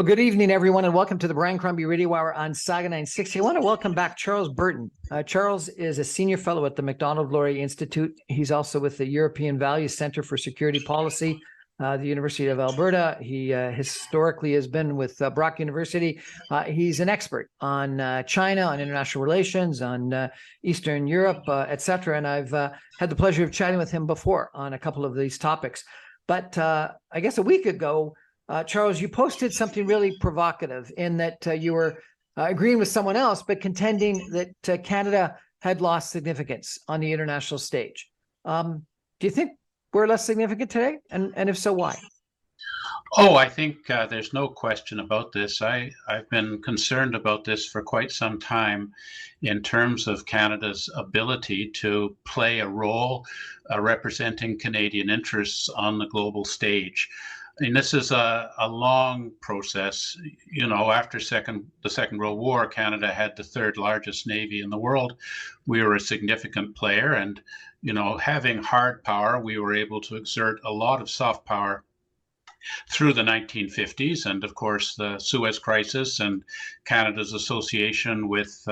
Well, good evening, everyone, and welcome to the Brian Crombie Radio Hour on Saga 960. I want to welcome back Charles Burton. Charles is a senior fellow at the Macdonald-Laurier Institute. He's also with the European Values Center for Security Policy, the University of Alberta. He historically has been with Brock University. He's an expert on China, on international relations, on Eastern Europe, etc. And I've had the pleasure of chatting with him before on a couple of these topics. But I guess a week ago, Charles, you posted something really provocative in that you were agreeing with someone else, but contending that Canada had lost significance on the international stage. Do you think we're less significant today? And if so, why? Oh, I think there's no question about this. I've been concerned about this for quite some time in terms of Canada's ability to play a role representing Canadian interests on the global stage. I mean, this is a long process. You know, after the Second World War, Canada had the third largest navy in the world. We were a significant player, and, you know, having hard power, we were able to exert a lot of soft power through the 1950s, and of course the Suez Crisis and Canada's association with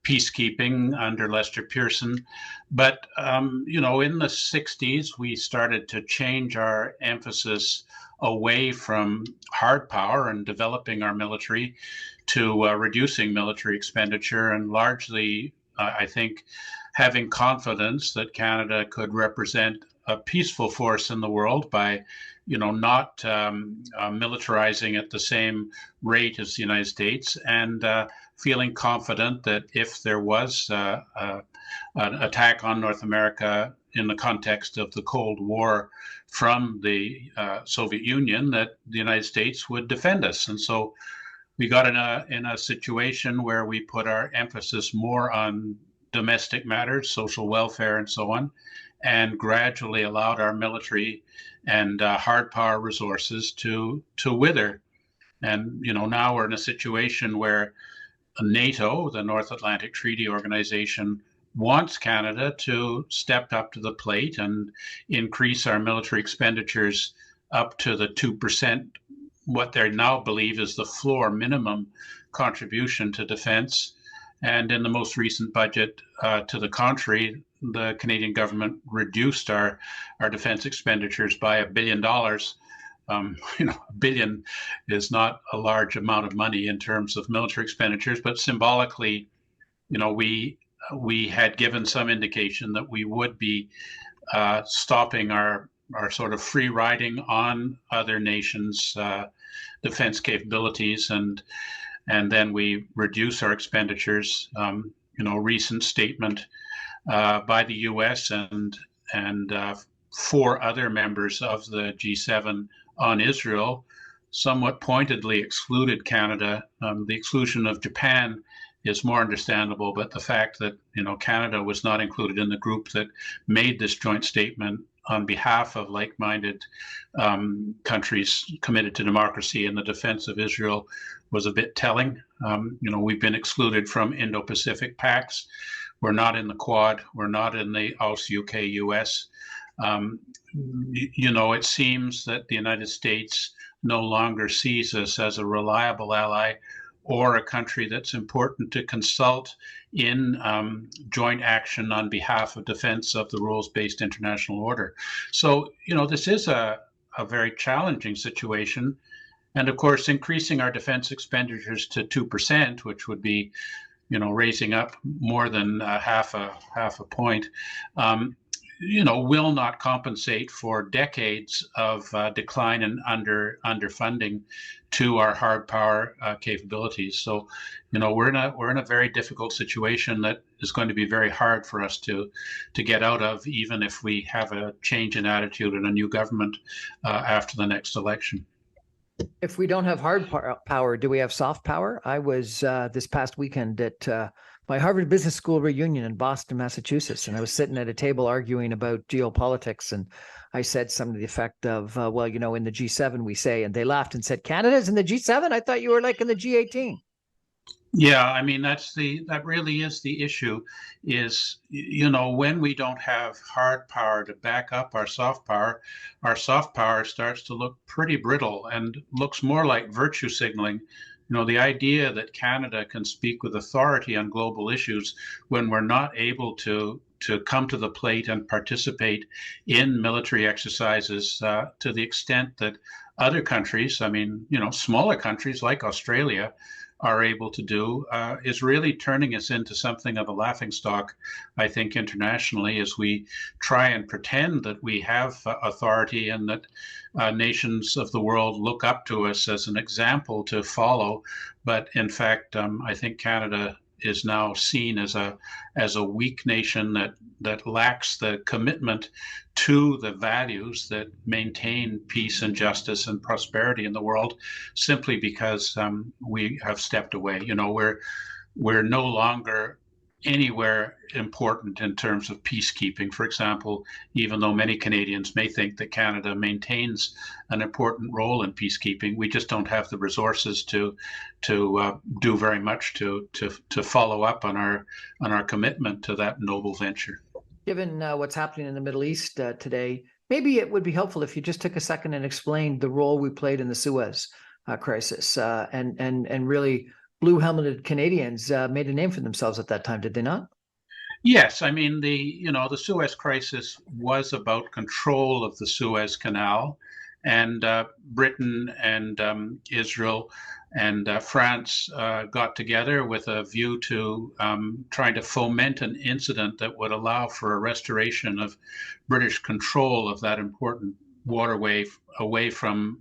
peacekeeping under Lester Pearson. But, you know, in the 60s, we started to change our emphasis away from hard power and developing our military to reducing military expenditure and largely, I think, having confidence that Canada could represent a peaceful force in the world by, you know, not militarizing at the same rate as the United States, and feeling confident that if there was an attack on North America in the context of the Cold War from the Soviet Union, that the United States would defend us. And so we got in a situation where we put our emphasis more on domestic matters, social welfare, and so on, and gradually allowed our military and hard power resources to wither. And, you know, now we're in a situation where NATO, the North Atlantic Treaty Organization, wants Canada to step up to the plate and increase our military expenditures up to the 2%, what they now believe is the floor minimum contribution to defense. And in the most recent budget, to the contrary, the Canadian government reduced our defense expenditures by $1 billion. You know, $1 billion is not a large amount of money in terms of military expenditures, but symbolically, you know, we had given some indication that we would be stopping our sort of free riding on other nations' defense capabilities, and then we reduce our expenditures. You know, recent statement by the U.S. and 4 other members of the G7 on Israel somewhat pointedly excluded Canada. The exclusion of Japan is more understandable, but the fact that, you know, Canada was not included in the group that made this joint statement on behalf of like-minded countries committed to democracy and the defense of Israel was a bit telling. You know, we've been excluded from Indo-Pacific pacts. We're not in the Quad. We're not in the AUS UK-US. You know, it seems that the United States no longer sees us as a reliable ally or a country that's important to consult in joint action on behalf of defense of the rules-based international order. So, you know, this is a very challenging situation. And of course, increasing our defense expenditures to 2%, which would be, you know, raising up more than half a point, you know, will not compensate for decades of decline and underfunding to our hard power capabilities. So, you know, we're in a very difficult situation that is going to be very hard for us to get out of, even if we have a change in attitude and a new government after the next election. If we don't have hard power, do we have soft power? I was this past weekend at my Harvard Business School reunion in Boston, Massachusetts, and I was sitting at a table arguing about geopolitics, and I said something to the effect of, well, you know, in the G7 we say, and they laughed and said, Canada's in the G7? I thought you were like in the G18. Yeah, I mean that really is the issue is when we don't have hard power to back up our soft power starts to look pretty brittle and looks more like virtue signaling. The idea that Canada can speak with authority on global issues when we're not able to come to the plate and participate in military exercises to the extent that other countries, I mean, smaller countries like Australia are able to do is really turning us into something of a laughingstock, I think, internationally, as we try and pretend that we have authority and that nations of the world look up to us as an example to follow. But in fact, I think Canada is now seen as a weak nation that lacks the commitment to the values that maintain peace and justice and prosperity in the world, simply because we have stepped away. We're no longer anywhere important in terms of peacekeeping. For example, even though many Canadians may think that Canada maintains an important role in peacekeeping, we just don't have the resources to do very much to follow up on our commitment to that noble venture. Given what's happening in the Middle East today, maybe it would be helpful if you just took a second and explained the role we played in the Suez crisis, and really blue helmeted Canadians made a name for themselves at that time, did they not? Yes, I mean the Suez crisis was about control of the Suez Canal, and Britain and Israel and France got together with a view to trying to foment an incident that would allow for a restoration of British control of that important waterway away from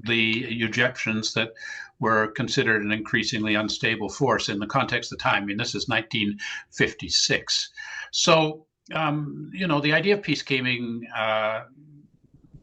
the Egyptians that were considered an increasingly unstable force in the context of the time. I mean, this is 1956. So, the idea of peacekeeping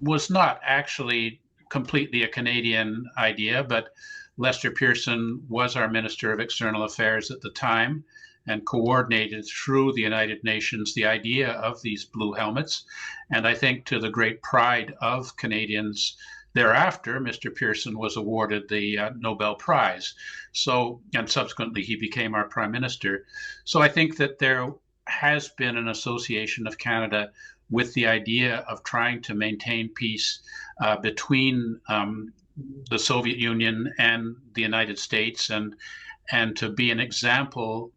was not actually completely a Canadian idea, but Lester Pearson was our Minister of External Affairs at the time and coordinated through the United Nations the idea of these blue helmets. And I think to the great pride of Canadians, thereafter, Mr. Pearson was awarded the Nobel Prize. So, and subsequently, he became our Prime Minister. So I think that there has been an association of Canada with the idea of trying to maintain peace between the Soviet Union and the United States, and to be an example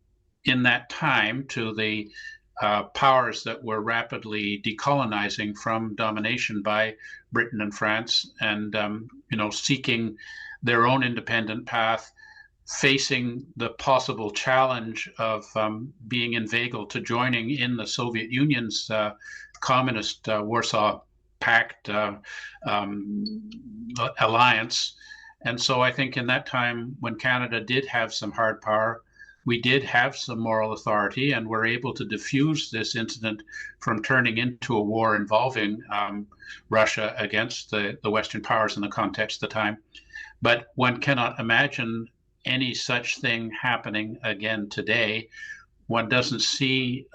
in that time to the powers that were rapidly decolonizing from domination by Britain and France, and seeking their own independent path, facing the possible challenge of being inveigled to joining in the Soviet Union's communist Warsaw Pact alliance. And so I think in that time, when Canada did have some hard power, we did have some moral authority and were able to diffuse this incident from turning into a war involving Russia against the Western powers in the context of the time. But one cannot imagine any such thing happening again today. One doesn't see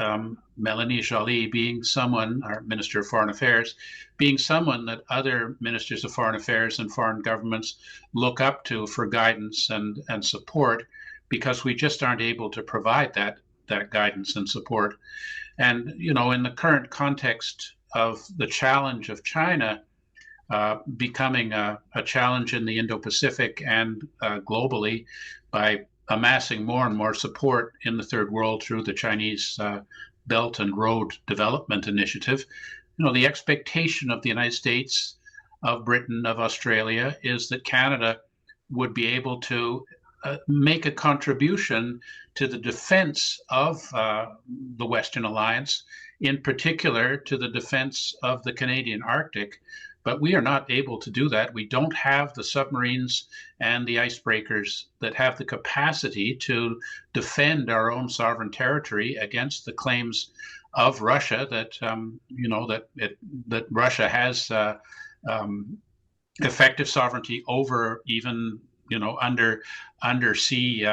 Melanie Joly being someone, our Minister of Foreign Affairs, being someone that other ministers of foreign affairs and foreign governments look up to for guidance and support, because we just aren't able to provide that guidance and support. And in the current context of the challenge of China becoming a challenge in the Indo-Pacific and globally by amassing more and more support in the third world through the Chinese Belt and Road Development Initiative, the expectation of the United States, of Britain, of Australia is that Canada would be able to make a contribution to the defense of the Western Alliance, in particular to the defense of the Canadian Arctic. But we are not able to do that. We don't have the submarines and the icebreakers that have the capacity to defend our own sovereign territory against the claims of Russia that that Russia has effective sovereignty over even undersea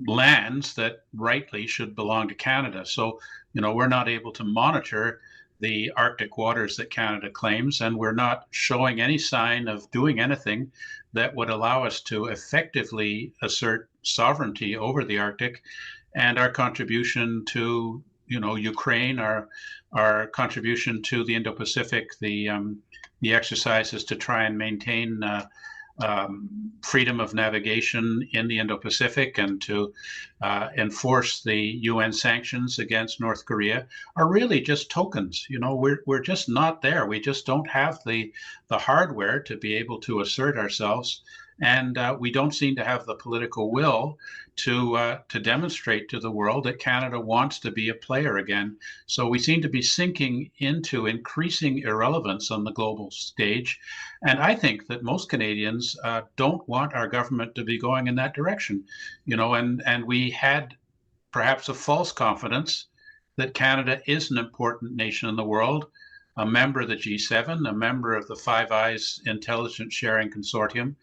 lands that rightly should belong to Canada. So we're not able to monitor the Arctic waters that Canada claims, and we're not showing any sign of doing anything that would allow us to effectively assert sovereignty over the Arctic and our contribution to, Ukraine, our contribution to the Indo-Pacific, the exercises to try and maintain freedom of navigation in the Indo-Pacific and to enforce the UN sanctions against North Korea are really just tokens. We're just not there. We just don't have the hardware to be able to assert ourselves, and we don't seem to have the political will to demonstrate to the world that Canada wants to be a player again. So we seem to be sinking into increasing irrelevance on the global stage. And I think that most Canadians don't want our government to be going in that direction, and we had perhaps a false confidence that Canada is an important nation in the world, a member of the G7, a member of the Five Eyes Intelligence Sharing Consortium.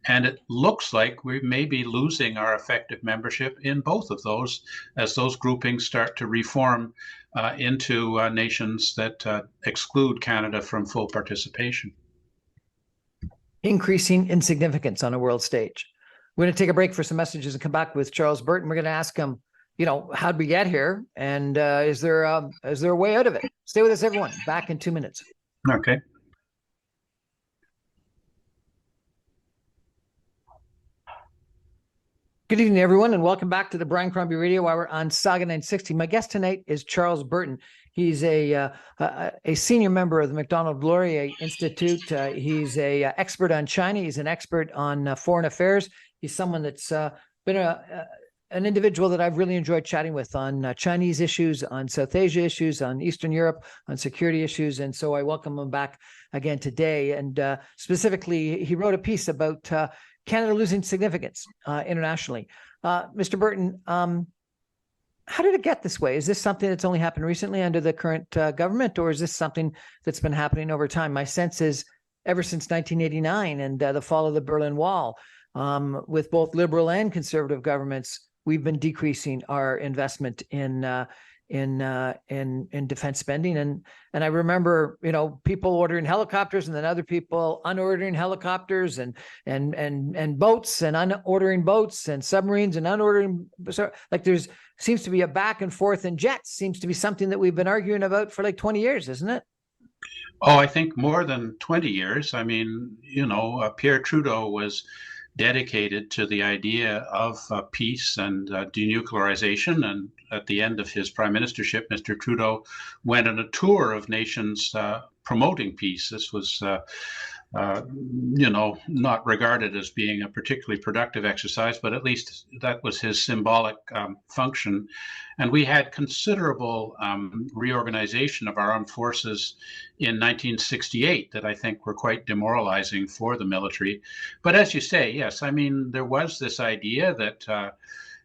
And it looks like we may be losing our effective membership in both of those as those groupings start to reform into nations that exclude Canada from full participation. Increasing insignificance on a world stage. We're going to take a break for some messages and come back with Charles Burton. We're going to ask him, how'd we get here? And is there a way out of it? Stay with us, everyone. Back in 2 minutes. Okay. Good evening, everyone, and welcome back to the Brian Crombie Radio Hour on Saga 960. My guest tonight is Charles Burton. He's a senior member of the Macdonald-Laurier Institute. He's a expert on China. He's an expert on foreign affairs. He's someone that's been an individual that I've really enjoyed chatting with on Chinese issues, on South Asia issues, on Eastern Europe, on security issues. And so I welcome him back again today. And specifically, he wrote a piece about Canada losing significance internationally. Mr. Burton, how did it get this way? Is this something that's only happened recently under the current government, or is this something that's been happening over time? My sense is ever since 1989 and the fall of the Berlin Wall, with both liberal and conservative governments, we've been decreasing our investment in defense spending. And I remember, people ordering helicopters and then other people unordering helicopters and boats and unordering boats and submarines and unordering. So like there's seems to be a back and forth, and jets seems to be something that we've been arguing about for like 20 years, isn't it? Oh, I think more than 20 years. I mean, Pierre Trudeau was dedicated to the idea of peace and denuclearization. And at the end of his prime ministership, Mr. Trudeau went on a tour of nations promoting peace. This was, not regarded as being a particularly productive exercise, but at least that was his symbolic function. And we had considerable reorganization of our armed forces in 1968 that I think were quite demoralizing for the military. But as you say, yes, I mean, there was this idea that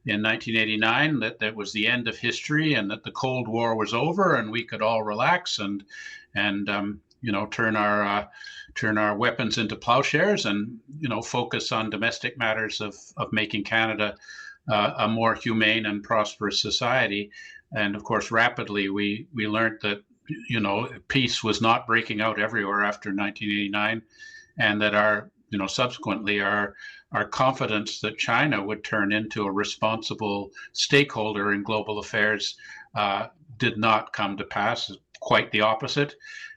in 1989 that was the end of history and that the Cold War was over and we could all relax and turn our weapons into plowshares and focus on domestic matters of making Canada a more humane and prosperous society. And of course, rapidly we learned that peace was not breaking out everywhere after 1989, and that subsequently our confidence that China would turn into a responsible stakeholder in global affairs did not come to pass. Quite the opposite.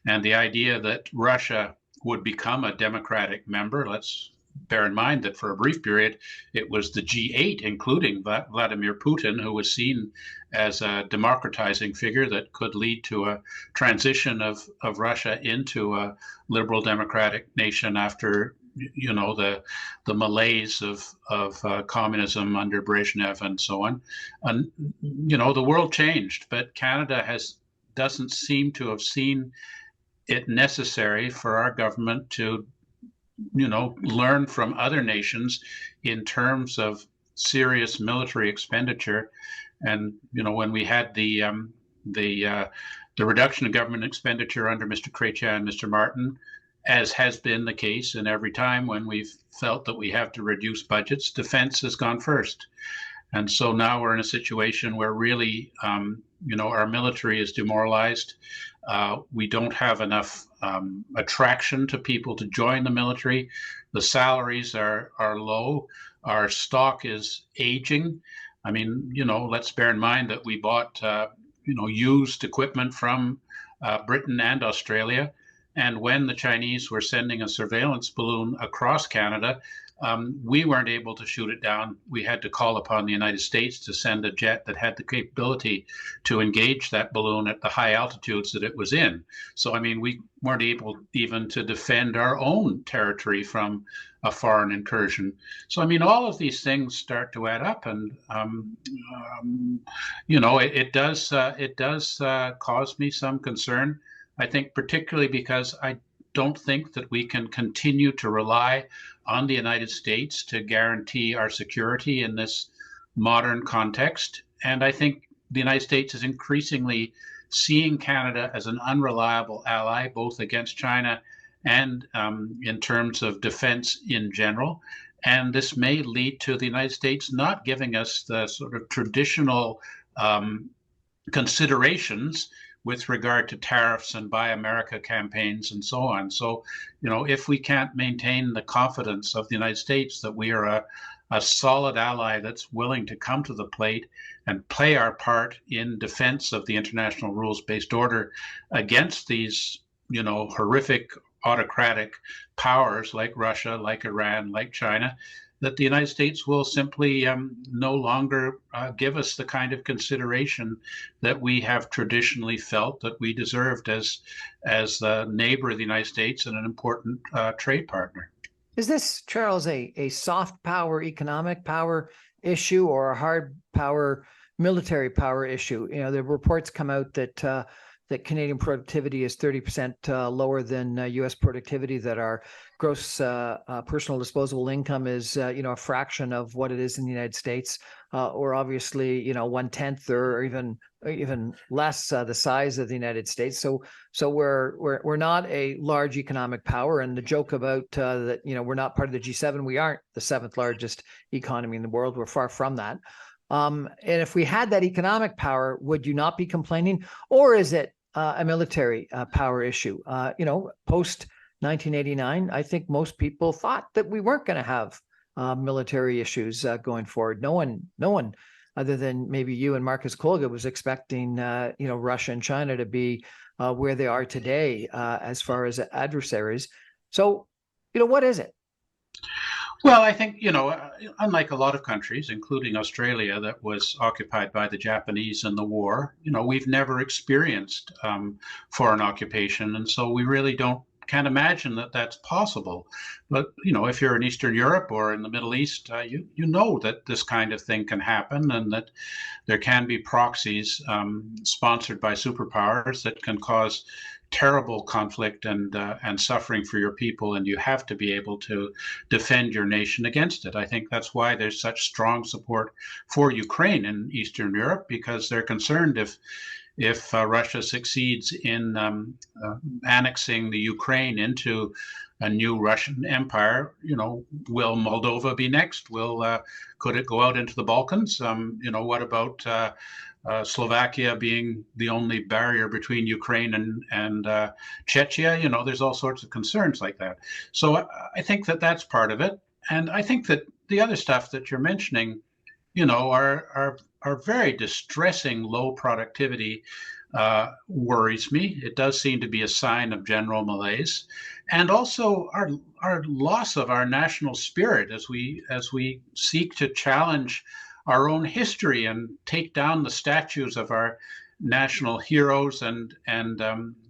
And the idea that Russia would become a democratic member, let's bear in mind that for a brief period, it was the G8, including Vladimir Putin, who was seen as a democratizing figure that could lead to a transition of Russia into a liberal democratic nation after the malaise of communism under Brezhnev and so on. And the world changed, but Canada doesn't seem to have seen it necessary for our government to learn from other nations in terms of serious military expenditure. And when we had the reduction of government expenditure under Mr. Chrétien and Mr. Martin, as has been the case, and every time when we've felt that we have to reduce budgets, defense has gone first. And so now we're in a situation where really, our military is demoralized. We don't have enough attraction to people to join the military. The salaries are low. Our stock is aging. I mean, let's bear in mind that we bought, used equipment from Britain and Australia. And when the Chinese were sending a surveillance balloon across Canada, we weren't able to shoot it down. We had to call upon the United States to send a jet that had the capability to engage that balloon at the high altitudes that it was in. So, I mean, we weren't able even to defend our own territory from a foreign incursion. So, I mean, all of these things start to add up, and it does cause me some concern. I think particularly because I don't think that we can continue to rely on the United States to guarantee our security in this modern context. And I think the United States is increasingly seeing Canada as an unreliable ally, both against China and in terms of defense in general. And this may lead to the United States not giving us the sort of traditional considerations with regard to tariffs and Buy America campaigns and so on. So, if we can't maintain the confidence of the United States that we are a solid ally that's willing to come to the plate and play our part in defense of the international rules-based order against these, horrific autocratic powers like Russia, like Iran, like China, that the United States will simply no longer give us the kind of consideration that we have traditionally felt that we deserved as a neighbor of the United States and an important trade partner. Is this, Charles, a soft power, economic power issue or a hard power, military power issue? The reports come out that Canadian productivity is 30% lower than U.S. productivity, that our gross personal disposable income is, a fraction of what it is in the United States, or obviously, 1/10 or even less the size of the United States. So we're not a large economic power. And the joke about that, we're not part of the G7. We aren't the 7th largest economy in the world. We're far from that. And if we had that economic power, would you not be complaining? Or is it a military power issue? Post 1989, I think most people thought that we weren't going to have military issues going forward. No one other than maybe you and Marcus Kolga was expecting, Russia and China to be where they are today as far as adversaries. So, what is it? Well, I think, unlike a lot of countries, including Australia, that was occupied by the Japanese in the war, we've never experienced foreign occupation. And so we really can't imagine that that's possible. But, if you're in Eastern Europe or in the Middle East, you know that this kind of thing can happen, and that there can be proxies sponsored by superpowers that can cause terrible conflict and suffering for your people, and you have to be able to defend your nation against it. I think that's why there's such strong support for Ukraine in Eastern Europe, because they're concerned if Russia succeeds in annexing the Ukraine into a new Russian empire, will Moldova be next? Could it go out into the Balkans? What about Slovakia being the only barrier between Ukraine and Czechia? There's all sorts of concerns like that. So I think that that's part of it. And I think that the other stuff that you're mentioning, are very distressing. Low productivity worries me. It does seem to be a sign of general malaise, and also our loss of our national spirit as we seek to challenge our own history and take down the statues of our national heroes and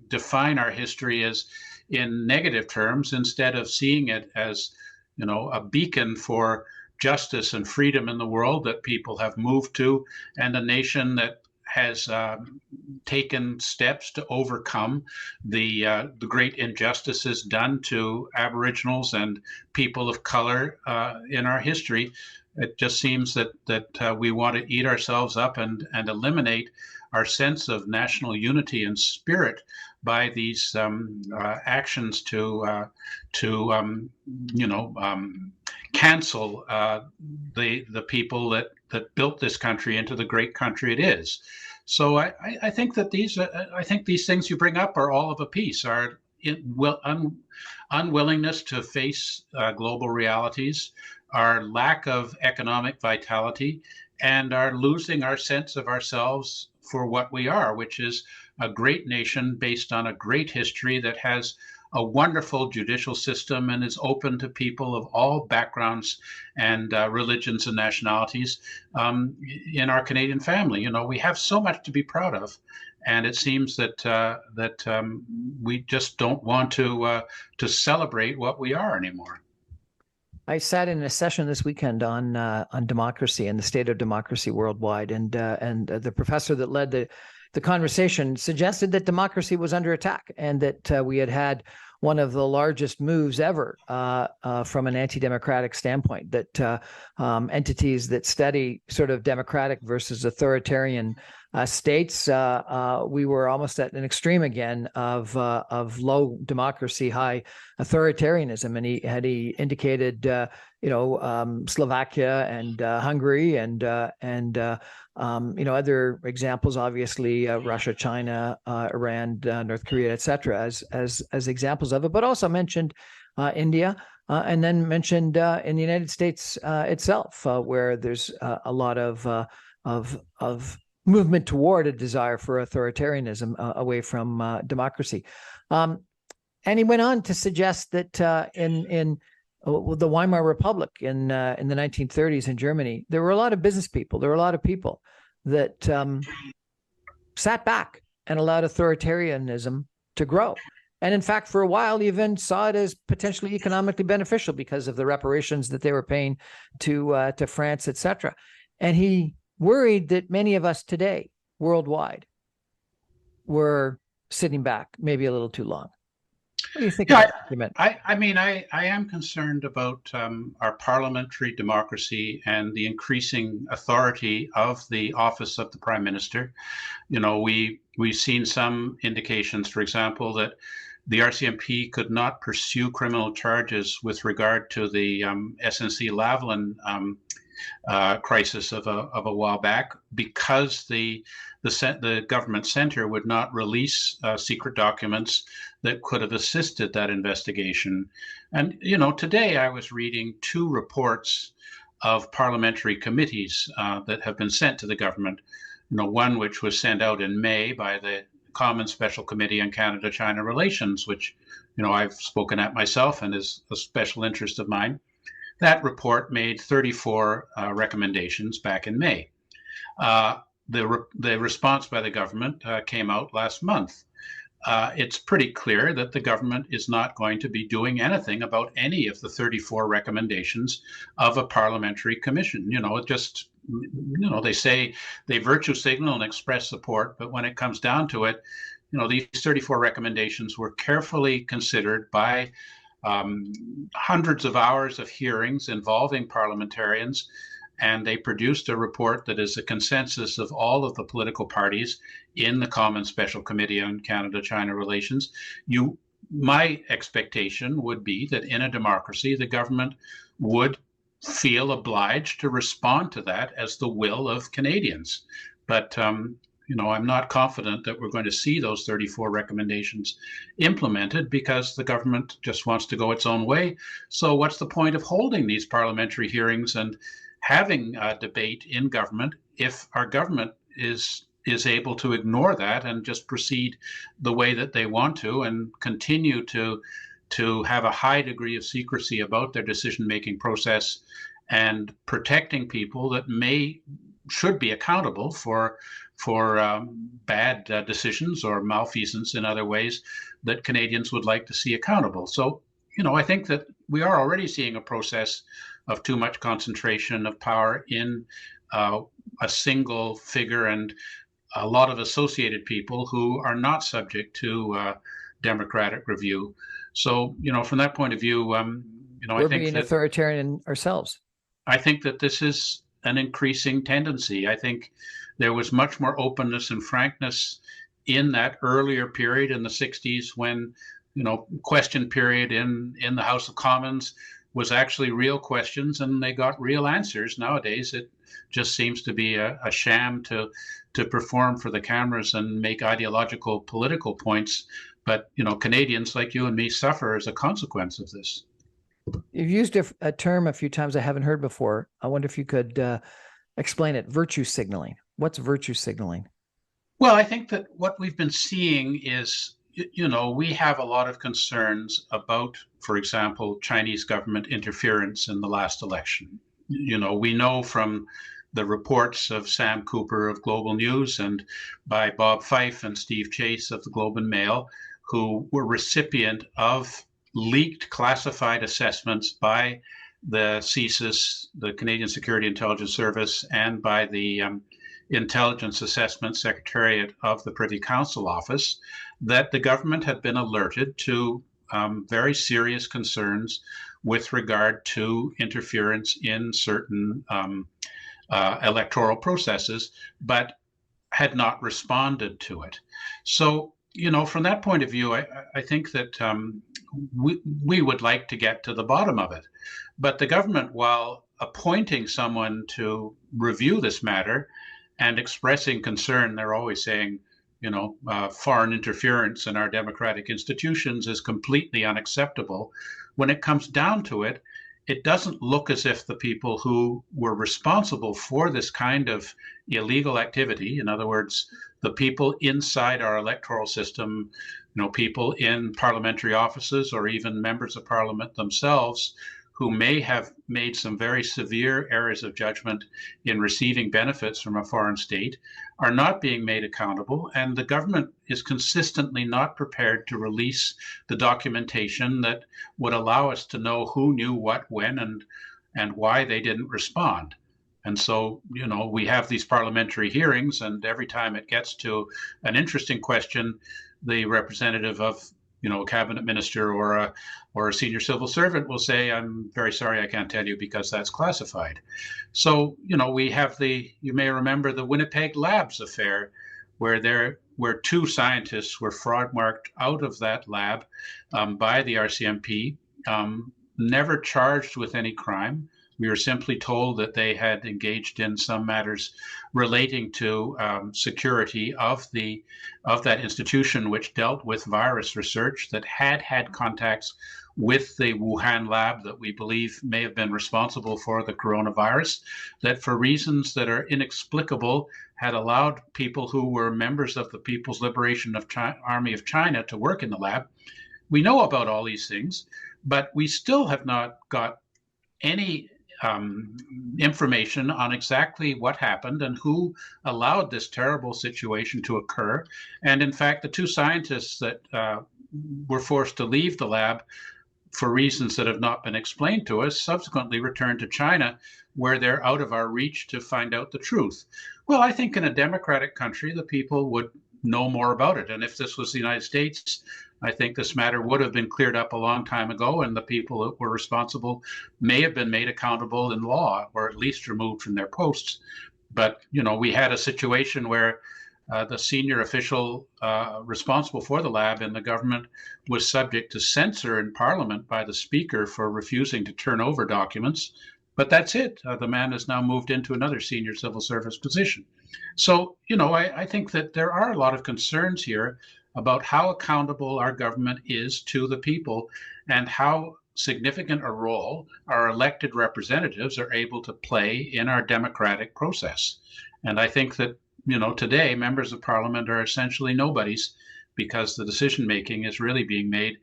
define our history as in negative terms, instead of seeing it as a beacon for justice and freedom in the world that people have moved to, and a nation that has taken steps to overcome the great injustices done to Aboriginals and people of color in our history. It just seems that we want to eat ourselves up and eliminate our sense of national unity and spirit by these actions to cancel the people that that built this country into the great country it is. So I think that these things you bring up are all of a piece. Our unwillingness to face global realities, our lack of economic vitality, and our losing our sense of ourselves for what we are, which is a great nation based on a great history that has a wonderful judicial system and is open to people of all backgrounds and religions and nationalities in our Canadian family. You know, we have so much to be proud of, and it seems that we just don't want to celebrate what we are anymore. I sat in a session this weekend on democracy and the state of democracy worldwide, and the professor that led the conversation suggested that democracy was under attack, and that we had one of the largest moves ever from an anti-democratic standpoint, that entities that study sort of democratic versus authoritarian states, we were almost at an extreme again of low democracy, high authoritarianism. And he indicated, Slovakia and Hungary and other examples, obviously Russia, China, Iran, North Korea, et cetera, as examples of it, but also mentioned India, and then mentioned in the United States itself, where there's a lot of movement toward a desire for authoritarianism away from democracy. And he went on to suggest that in the Weimar Republic in the 1930s in Germany, there were a lot of business people. There were a lot of people that sat back and allowed authoritarianism to grow. And in fact, for a while, even saw it as potentially economically beneficial because of the reparations that they were paying to France, et cetera. And he worried that many of us today worldwide were sitting back maybe a little too long. What do you think of that argument? I am concerned about our parliamentary democracy and the increasing authority of the office of the Prime Minister. You know, we've seen some indications, for example, that the RCMP could not pursue criminal charges with regard to the SNC-Lavalin crisis of a while back, because the government center would not release secret documents that could have assisted that investigation. And today I was reading two reports of parliamentary committees that have been sent to the government. One which was sent out in May by the Common Special Committee on Canada-China Relations, which I've spoken at myself and is a special interest of mine. That report made 34 recommendations back in May. The response by the government came out last month. It's pretty clear that the government is not going to be doing anything about any of the 34 recommendations of a parliamentary commission. They say they virtue signal and express support, but when it comes down to it, these 34 recommendations were carefully considered by hundreds of hours of hearings involving parliamentarians, and they produced a report that is a consensus of all of the political parties in the Common Special Committee on Canada-China Relations. My expectation would be that in a democracy, the government would feel obliged to respond to that as the will of Canadians. But I'm not confident that we're going to see those 34 recommendations implemented, because the government just wants to go its own way. So what's the point of holding these parliamentary hearings and having a debate in government if our government is able to ignore that and just proceed the way that they want to and continue to have a high degree of secrecy about their decision-making process and protecting people that should be accountable for bad decisions or malfeasance in other ways that Canadians would like to see accountable. So, I think that we are already seeing a process of too much concentration of power in a single figure and a lot of associated people who are not subject to democratic review. So, from that point of view, we're being authoritarian ourselves. I think that this is an increasing tendency. I think there was much more openness and frankness in that earlier period in the 60s when, question period in the House of Commons was actually real questions and they got real answers. Nowadays, it just seems to be a sham to perform for the cameras and make ideological political points. But, Canadians like you and me suffer as a consequence of this. You've used a term a few times I haven't heard before. I wonder if you could explain it. Virtue signaling. What's virtue signaling? Well, I think that what we've been seeing is, we have a lot of concerns about, for example, Chinese government interference in the last election. We know from the reports of Sam Cooper of Global News and by Bob Fife and Steve Chase of the Globe and Mail, who were recipient of leaked classified assessments by the CSIS, the Canadian Security Intelligence Service, and by the Intelligence Assessment Secretariat of the Privy Council Office, that the government had been alerted to very serious concerns with regard to interference in certain electoral processes, but had not responded to it. So, from that point of view, I think that we would like to get to the bottom of it. But the government, while appointing someone to review this matter and expressing concern, they're always saying, foreign interference in our democratic institutions is completely unacceptable. When it comes down to it, it doesn't look as if the people who were responsible for this kind of illegal activity, in other words, the people inside our electoral system, people in parliamentary offices or even members of parliament themselves, who may have made some very severe errors of judgment in receiving benefits from a foreign state, are not being made accountable, and the government is consistently not prepared to release the documentation that would allow us to know who knew what, when, and why they didn't respond. And so, we have these parliamentary hearings, and every time it gets to an interesting question, the representative of a cabinet minister or a senior civil servant will say, "I'm very sorry, I can't tell you because that's classified." So, we have you may remember the Winnipeg Labs affair, where two scientists were fraud marked out of that lab by the RCMP, never charged with any crime. We were simply told that they had engaged in some matters relating to security of that institution, which dealt with virus research, that had contacts with the Wuhan lab that we believe may have been responsible for the coronavirus, that for reasons that are inexplicable had allowed people who were members of the People's Liberation Army of China to work in the lab. We know about all these things, but we still have not got any information on exactly what happened and who allowed this terrible situation to occur. And in fact, the two scientists that were forced to leave the lab for reasons that have not been explained to us subsequently returned to China, where they're out of our reach to find out the truth. Well, I think in a democratic country, the people would know more about it. And if this was the United States, I think this matter would have been cleared up a long time ago, and the people that were responsible may have been made accountable in law, or at least removed from their posts. But, we had a situation where the senior official responsible for the lab in the government was subject to censure in Parliament by the Speaker for refusing to turn over documents. But that's it. The man has now moved into another senior civil service position. So, I think that there are a lot of concerns here about how accountable our government is to the people and how significant a role our elected representatives are able to play in our democratic process. And I think that, today members of parliament are essentially nobodies, because the decision making is really being made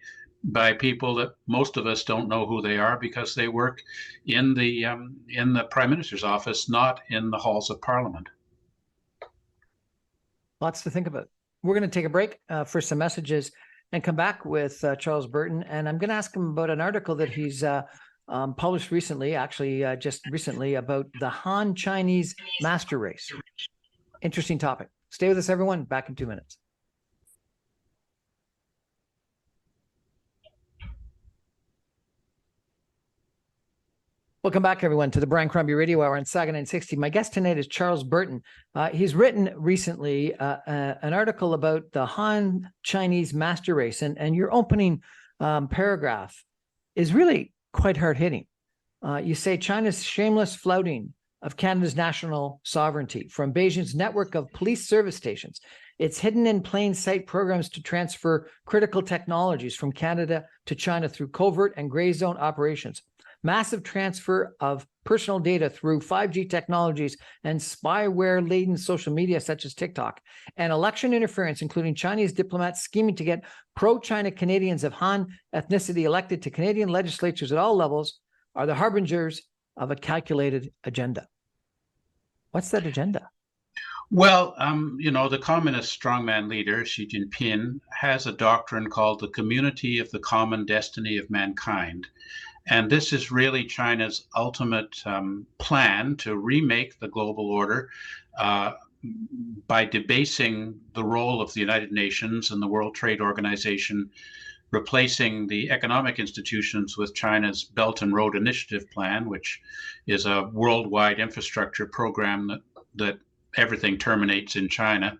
by people that most of us don't know who they are, because they work in the Prime Minister's office, not in the halls of Parliament. Lots to think about. We're going to take a break for some messages and come back with Charles Burton. And I'm going to ask him about an article that he's published recently, just recently, about the Han Chinese master race. Interesting topic. Stay with us, everyone. Back in 2 minutes. Welcome back, everyone, to the Brian Crombie Radio Hour on Saga 960. My guest tonight is Charles Burton. He's written recently an article about the Han Chinese master race, and your opening paragraph is really quite hard-hitting. You say China's shameless flouting of Canada's national sovereignty from Beijing's network of police service stations, its hidden in plain sight programs to transfer critical technologies from Canada to China through covert and gray zone operations, massive transfer of personal data through 5G technologies and spyware-laden social media such as TikTok, and election interference, including Chinese diplomats scheming to get pro-China Canadians of Han ethnicity elected to Canadian legislatures at all levels, are the harbingers of a calculated agenda. What's that agenda? Well, the communist strongman leader, Xi Jinping, has a doctrine called the community of the common destiny of mankind. And this is really China's ultimate plan to remake the global order by debasing the role of the United Nations and the World Trade Organization, replacing the economic institutions with China's Belt and Road Initiative plan, which is a worldwide infrastructure program that everything terminates in China.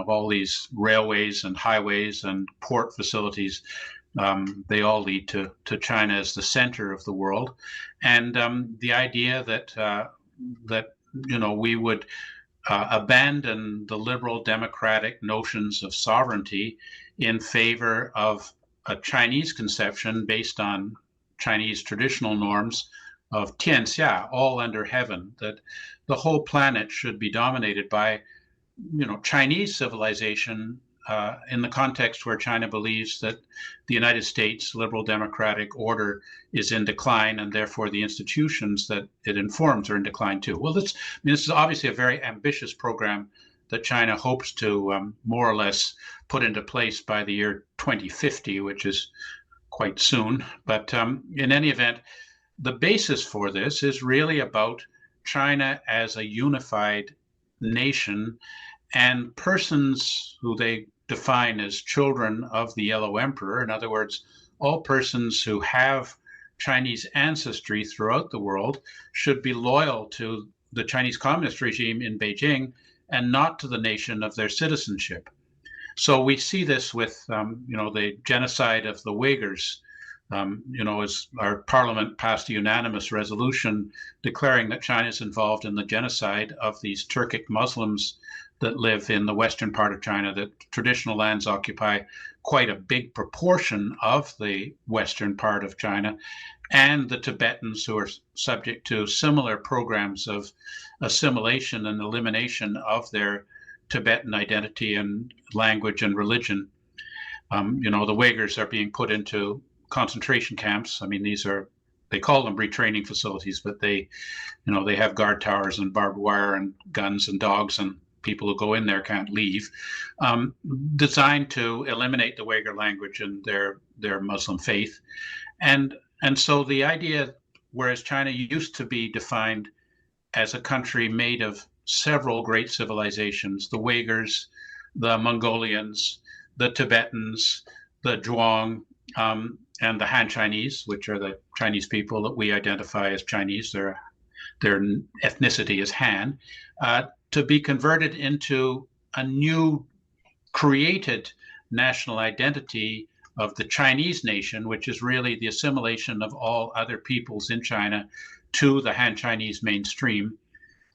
All these railways and highways and port facilities, they all lead to China as the center of the world. And the idea that we would abandon the liberal democratic notions of sovereignty in favor of a Chinese conception based on Chinese traditional norms of tianxia, all under heaven, that the whole planet should be dominated by, Chinese civilization in the context where China believes that the United States liberal democratic order is in decline and therefore the institutions that it informs are in decline too. Well, this is obviously a very ambitious program that China hopes to more or less put into place by the year 2050, which is quite soon. But in any event, the basis for this is really about China as a unified nation, and persons who they define as children of the Yellow Emperor. In other words, all persons who have Chinese ancestry throughout the world should be loyal to the Chinese Communist regime in Beijing and not to the nation of their citizenship. So we see this with, the genocide of the Uyghurs. As our parliament passed a unanimous resolution declaring that China is involved in the genocide of these Turkic Muslims that live in the western part of China, that traditional lands occupy quite a big proportion of the western part of China, and the Tibetans who are subject to similar programs of assimilation and elimination of their Tibetan identity and language and religion. The Uyghurs are being put into concentration camps. They call them retraining facilities, but they have guard towers and barbed wire and guns and dogs, and people who go in there can't leave, designed to eliminate the Uyghur language and their Muslim faith. And so the idea, whereas China used to be defined as a country made of several great civilizations, the Uyghurs, the Mongolians, the Tibetans, the Zhuang, and the Han Chinese, which are the Chinese people that we identify as Chinese, their ethnicity is Han, to be converted into a new created national identity of the Chinese nation, which is really the assimilation of all other peoples in China to the Han Chinese mainstream,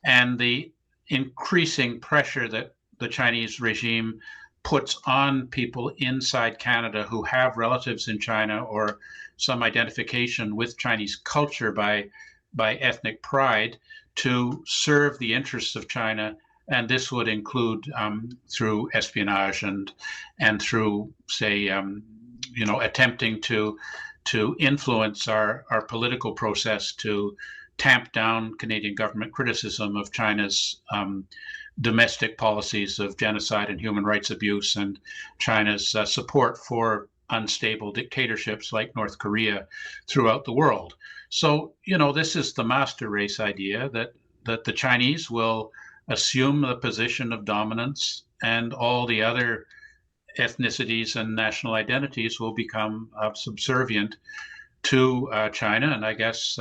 and the increasing pressure that the Chinese regime puts on people inside Canada who have relatives in China or some identification with Chinese culture by ethnic pride to serve the interests of China. And this would include through espionage and through, say, attempting to influence our political process to tamp down Canadian government criticism of China's domestic policies of genocide and human rights abuse, and China's support for unstable dictatorships like North Korea throughout the world. So, this is the master race idea that the Chinese will assume the position of dominance, and all the other ethnicities and national identities will become subservient to China. And I guess,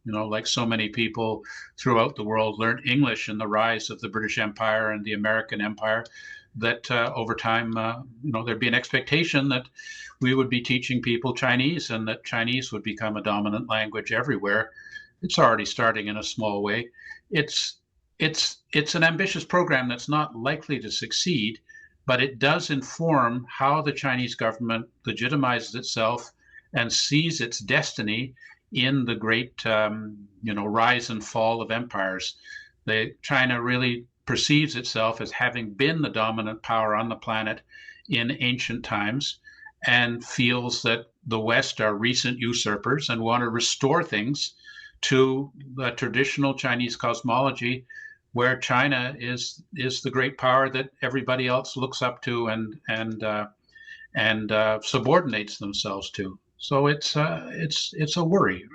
like so many people throughout the world learned English in the rise of the British Empire and the American Empire, that over time, there'd be an expectation that we would be teaching people Chinese and that Chinese would become a dominant language everywhere. It's already starting in a small way. It's an ambitious program that's not likely to succeed, but it does inform how the Chinese government legitimizes itself and sees its destiny in the great, rise and fall of empires. China really perceives itself as having been the dominant power on the planet in ancient times and feels that the West are recent usurpers and want to restore things to the traditional Chinese cosmology where China is the great power that everybody else looks up to and subordinates themselves to. So it's a worry.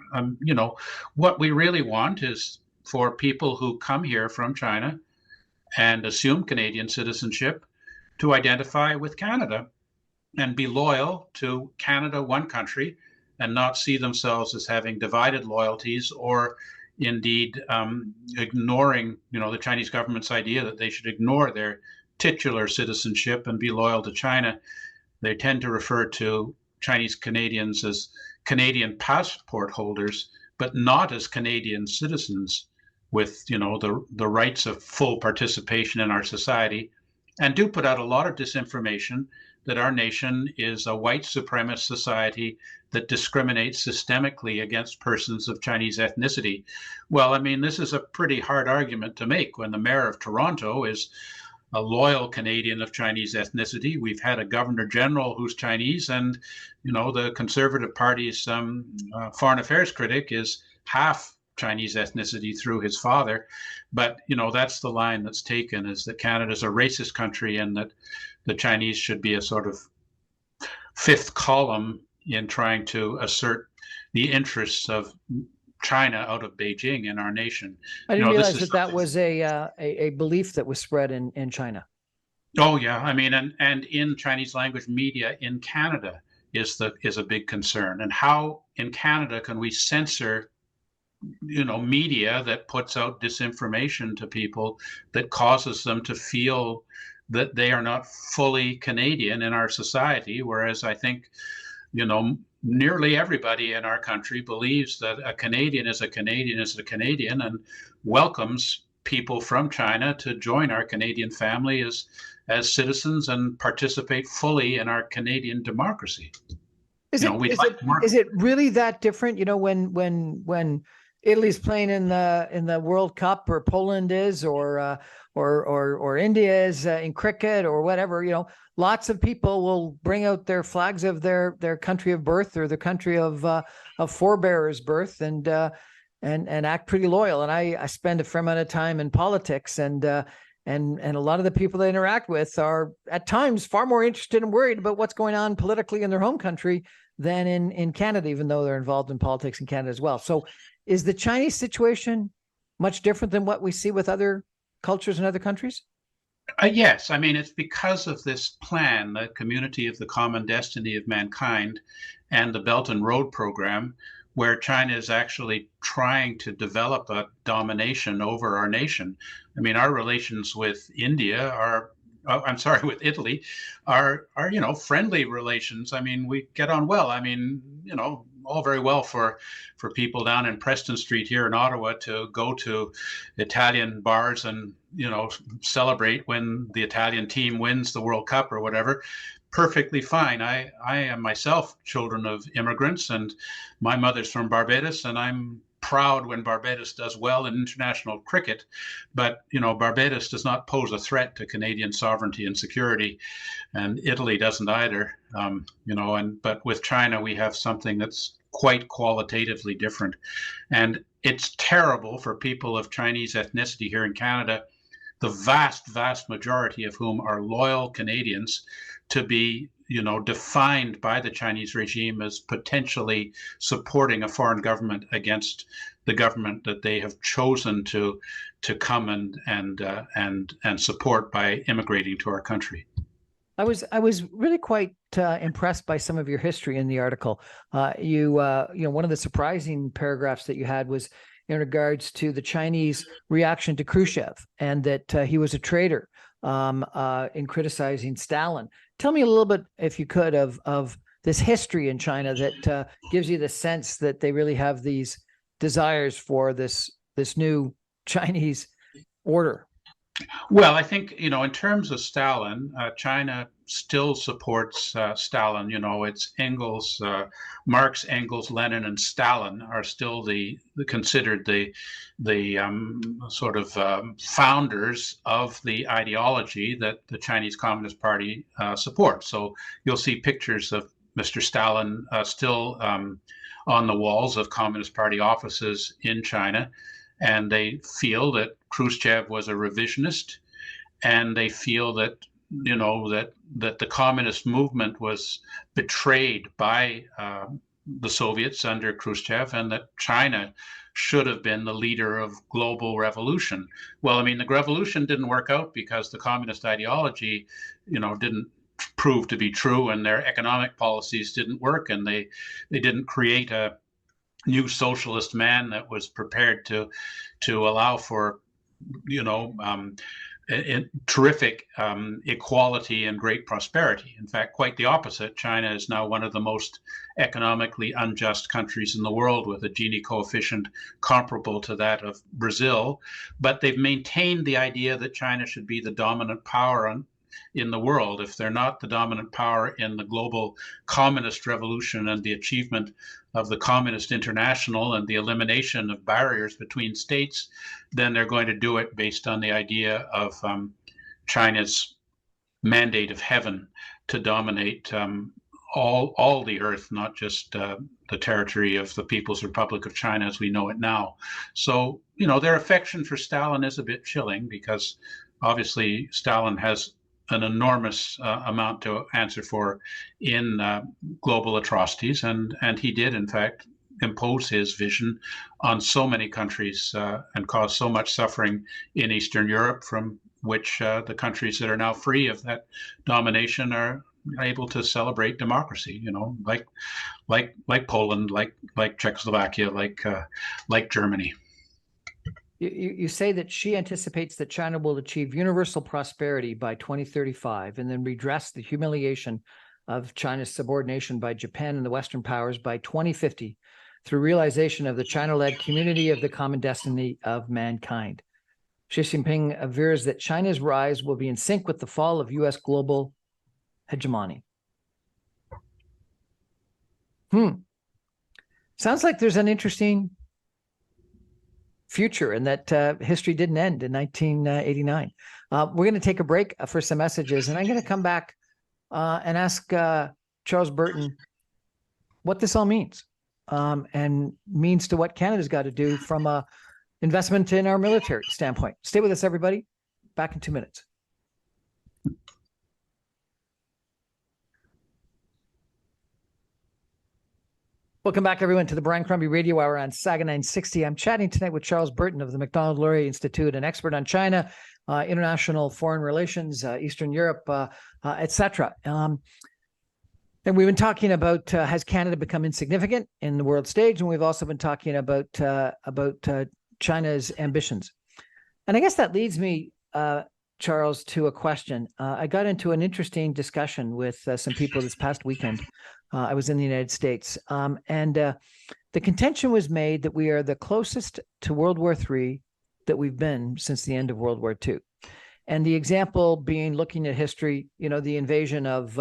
What we really want is for people who come here from China and assume Canadian citizenship to identify with Canada and be loyal to Canada, one country, and not see themselves as having divided loyalties or indeed ignoring, the Chinese government's idea that they should ignore their titular citizenship and be loyal to China. They tend to refer to Chinese Canadians as Canadian passport holders, but not as Canadian citizens with, the rights of full participation in our society, and do put out a lot of disinformation that our nation is a white supremacist society that discriminates systemically against persons of Chinese ethnicity. Well, this is a pretty hard argument to make when the mayor of Toronto is a loyal Canadian of Chinese ethnicity. We've had a governor general who's Chinese, and the Conservative Party's foreign affairs critic is half Chinese ethnicity through his father. But that's the line that's taken, is that Canada's a racist country and that the Chinese should be a sort of fifth column in trying to assert the interests of China out of Beijing in our nation. I didn't realize that was a belief that was spread in China. Oh yeah, and in Chinese language media in Canada is a big concern. And how in Canada can we censor, media that puts out disinformation to people that causes them to feel that they are not fully Canadian in our society, whereas I think, nearly everybody in our country believes that a Canadian is a Canadian is a Canadian and welcomes people from China to join our Canadian family as citizens and participate fully in our Canadian democracy. Is it really that different? When Italy's playing in the World Cup, or Poland is, or India is in cricket or whatever, lots of people will bring out their flags of their country of birth or the country of forebearers' birth and act pretty loyal. And I spend a fair amount of time in politics, and a lot of the people they interact with are at times far more interested and worried about what's going on politically in their home country than in Canada, even though they're involved in politics in Canada as well. So is the Chinese situation much different than what we see with other cultures in other countries? Yes. It's because of this plan, the Community of the Common Destiny of Mankind and the Belt and Road program, where China is actually trying to develop a domination over our nation. Our relations with with Italy are friendly relations. We get on well. All very well for people down in Preston Street here in Ottawa to go to Italian bars and, celebrate when the Italian team wins the World Cup or whatever. Perfectly fine. I am myself children of immigrants, and my mother's from Barbados, and I'm proud when Barbados does well in international cricket. But, Barbados does not pose a threat to Canadian sovereignty and security, and Italy doesn't either. But with China, we have something that's quite qualitatively different. And it's terrible for people of Chinese ethnicity here in Canada, the vast, vast majority of whom are loyal Canadians, to be, defined by the Chinese regime as potentially supporting a foreign government against the government that they have chosen to come and support by immigrating to our country. I was really quite impressed by some of your history in the article. One of the surprising paragraphs that you had was in regards to the Chinese reaction to Khrushchev, and that he was a traitor in criticizing Stalin. Tell me a little bit, if you could, of this history in China that gives you the sense that they really have these desires for this new Chinese order. Well, I think, in terms of Stalin, China still supports Stalin. It's Engels, Marx, Engels, Lenin, and Stalin are still considered the sort of founders of the ideology that the Chinese Communist Party supports. So you'll see pictures of Mr. Stalin still on the walls of Communist Party offices in China. And they feel that Khrushchev was a revisionist, and they feel that that the communist movement was betrayed by the Soviets under Khrushchev, and that China should have been the leader of global revolution. Well, I mean, the revolution didn't work out because the communist ideology, didn't prove to be true, and their economic policies didn't work, and they didn't create a new socialist man that was prepared to allow for terrific equality and great prosperity. In fact, quite the opposite. China is now one of the most economically unjust countries in the world, with a Gini coefficient comparable to that of Brazil. But they've maintained the idea that China should be the dominant power in the world. If they're not the dominant power in the global communist revolution and the achievement of the Communist International and the elimination of barriers between states, then they're going to do it based on the idea of China's mandate of heaven to dominate all the earth, not just the territory of the People's Republic of China as we know it now. So, their affection for Stalin is a bit chilling, because obviously Stalin has an enormous amount to answer for in global atrocities, and he did in fact impose his vision on so many countries and cause so much suffering in Eastern Europe, from which the countries that are now free of that domination are able to celebrate democracy, like Poland, like Czechoslovakia, like Germany. You say that she anticipates that China will achieve universal prosperity by 2035 and then redress the humiliation of China's subordination by Japan and the Western powers by 2050 through realization of the China-led community of the common destiny of mankind. Xi Jinping avers that China's rise will be in sync with the fall of U.S. global hegemony. Sounds like there's an interesting future, and that history didn't end in 1989. We're going to take a break for some messages, and I'm going to come back and ask Charles Burton what this all means, and means to what Canada's got to do from a investment in our military standpoint. Stay with us, everybody. Back in 2 minutes. Welcome back, everyone, to the Brian Crombie Radio Hour on Saga 960. I'm chatting tonight with Charles Burton of the Macdonald-Laurier Institute, an expert on China, international foreign relations, Eastern Europe, etc. And we've been talking about has Canada become insignificant in the world stage, and we've also been talking about China's ambitions. And I guess that leads me, Charles, to a question. I got into an interesting discussion with some people this past weekend. I was in the United States, and the contention was made that we are the closest to World War III that we've been since the end of World War II. And the example being, looking at history, the invasion of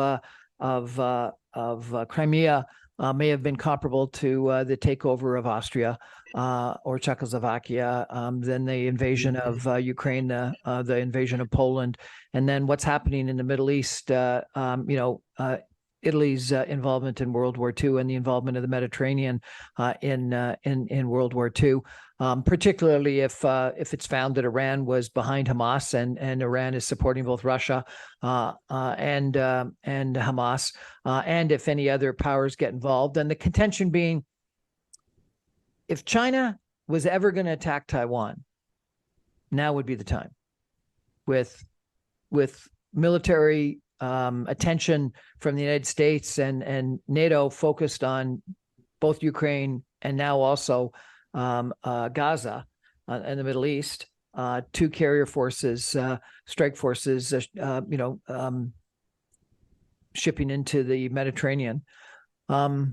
Crimea may have been comparable to the takeover of Austria or Czechoslovakia, then the invasion of Ukraine, the invasion of Poland, and then what's happening in the Middle East, Italy's involvement in World War II and the involvement of the Mediterranean in World War II, particularly if it's found that Iran was behind Hamas, and Iran is supporting both Russia and Hamas, and if any other powers get involved. And the contention being, if China was ever going to attack Taiwan, now would be the time, with military attention from the United States and NATO focused on both Ukraine and now also Gaza and the Middle East. two carrier forces, strike forces, shipping into the Mediterranean. Are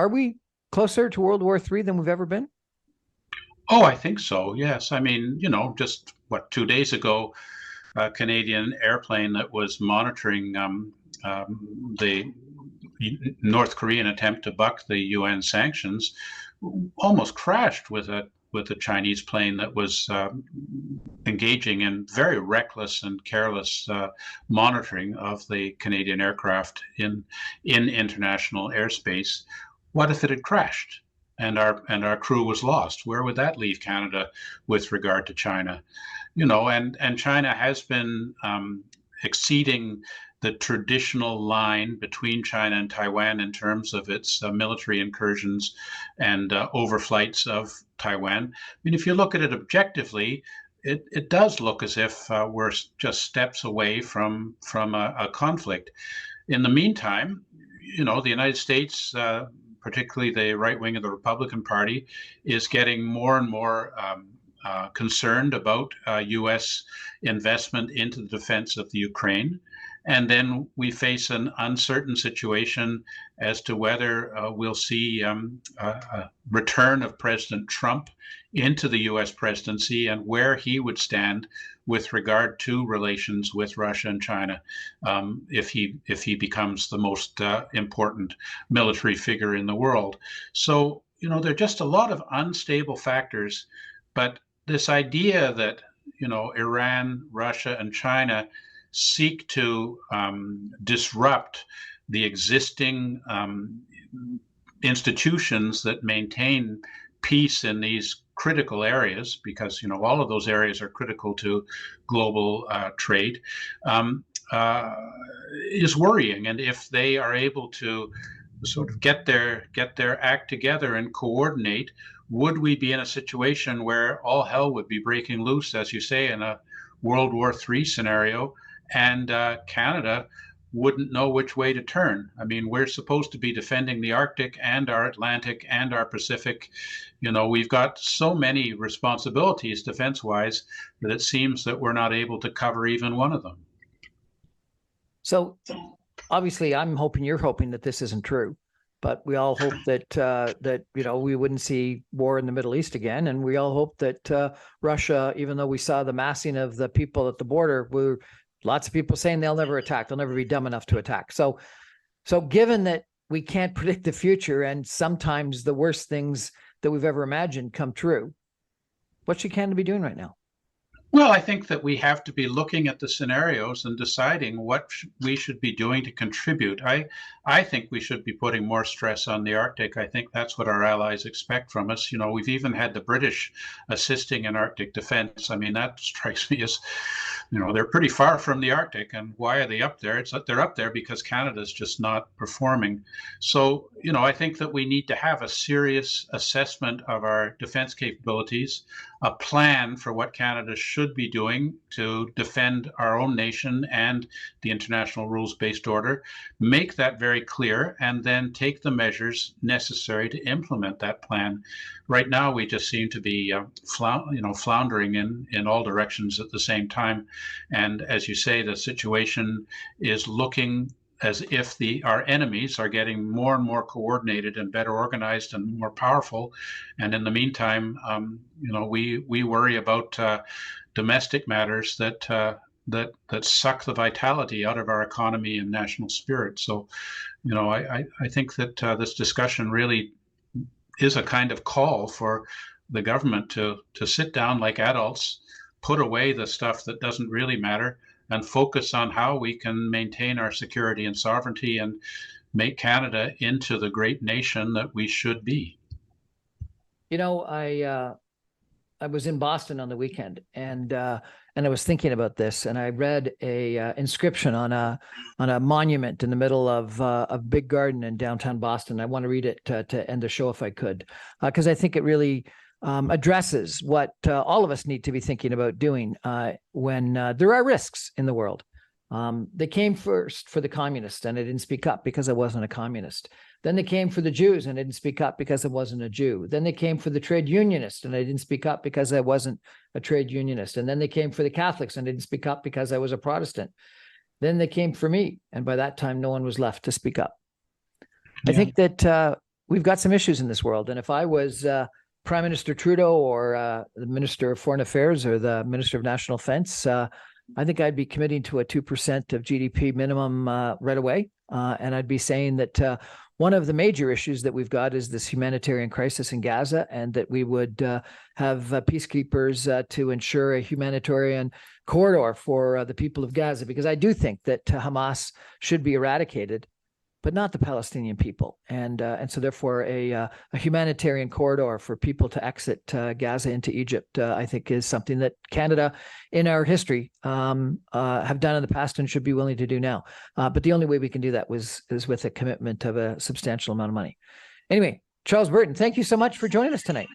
we closer to World War III than we've ever been? Oh, I think so. Yes. I mean, just 2 days ago, a Canadian airplane that was monitoring the North Korean attempt to buck the UN sanctions almost crashed with a Chinese plane that was engaging in very reckless and careless monitoring of the Canadian aircraft in international airspace. What if it had crashed and our crew was lost? Where would that leave Canada with regard to China? And China has been exceeding the traditional line between China and Taiwan in terms of its military incursions and overflights of Taiwan. I mean, if you look at it objectively, it does look as if we're just steps away from a conflict. In the meantime, the United States, particularly the right wing of the Republican Party, is getting more and more concerned about U.S. investment into the defense of the Ukraine. And then we face an uncertain situation as to whether we'll see a return of President Trump into the U.S. presidency and where he would stand with regard to relations with Russia and China if he becomes the most important military figure in the world. So, there are just a lot of unstable factors, but this idea that, Iran, Russia, and China seek to disrupt the existing institutions that maintain peace in these critical areas, because all of those areas are critical to global trade, is worrying. And if they are able to sort of get their act together and coordinate, would we be in a situation where all hell would be breaking loose, as you say, in a World War III scenario, and Canada wouldn't know which way to turn? I mean, we're supposed to be defending the Arctic and our Atlantic and our Pacific. We've got so many responsibilities defense-wise that it seems that we're not able to cover even one of them. So obviously, you're hoping that this isn't true, but we all hope that we wouldn't see war in the Middle East again, and we all hope that Russia, even though we saw the massing of the people at the border, lots of people saying they'll never attack, they'll never be dumb enough to attack. So given that we can't predict the future, and sometimes the worst things that we've ever imagined come true, what should Canada be doing right now? Well, I think that we have to be looking at the scenarios and deciding what we should be doing to contribute. I think we should be putting more stress on the Arctic. I think that's what our allies expect from us. We've even had the British assisting in Arctic defense. I mean, that strikes me as, they're pretty far from the Arctic. And why are they up there? They're up there because Canada's just not performing. So, I think that we need to have a serious assessment of our defense capabilities, a plan for what Canada should be doing to defend our own nation and the international rules-based order, make that very clear, and then take the measures necessary to implement that plan. Right now, we just seem to be floundering in all directions at the same time. And as you say, the situation is looking as if our enemies are getting more and more coordinated and better organized and more powerful. And in the meantime, we worry about domestic matters that suck the vitality out of our economy and national spirit. So, I think that this discussion really is a kind of call for the government to sit down like adults, put away the stuff that doesn't really matter, and focus on how we can maintain our security and sovereignty and make Canada into the great nation that we should be. I was in Boston on the weekend, and I was thinking about this, and I read a inscription on a monument in the middle of a big garden in downtown Boston. I want to read it to end the show if I could, because I think it really addresses what all of us need to be thinking about doing when there are risks in the world. They came first for the communists, and I didn't speak up because I wasn't a communist. Then they came for the Jews, and I didn't speak up because I wasn't a Jew. Then they came for the trade unionists, and I didn't speak up because I wasn't a trade unionist. And then they came for the Catholics, and I didn't speak up because I was a Protestant. Then they came for me, and by that time, no one was left to speak up. I think that we've got some issues in this world, and if I was Prime Minister Trudeau or the Minister of Foreign Affairs or the Minister of National Defense, I think I'd be committing to a 2% of GDP minimum right away. And I'd be saying that one of the major issues that we've got is this humanitarian crisis in Gaza, and that we would have peacekeepers to ensure a humanitarian corridor for the people of Gaza, because I do think that Hamas should be eradicated, but not the Palestinian people. And so therefore a humanitarian corridor for people to exit Gaza into Egypt, I think is something that Canada in our history have done in the past and should be willing to do now. But the only way we can do that is with a commitment of a substantial amount of money. Anyway, Charles Burton, thank you so much for joining us tonight.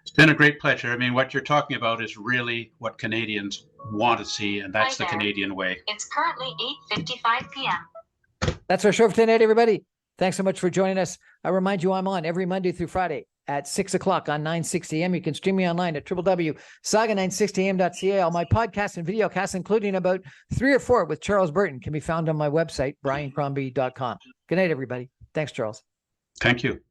It's been a great pleasure. I mean, what you're talking about is really what Canadians want to see, and that's the Canadian way. It's currently 8:55 p.m. That's our show for tonight, everybody. Thanks so much for joining us. I remind you, I'm on every Monday through Friday at 6 o'clock on 960 AM. You can stream me online at www.saga960am.ca. All my podcasts and video casts, including about 3 or 4 with Charles Burton, can be found on my website, briancrombie.com. Good night, everybody. Thanks, Charles. Thank you.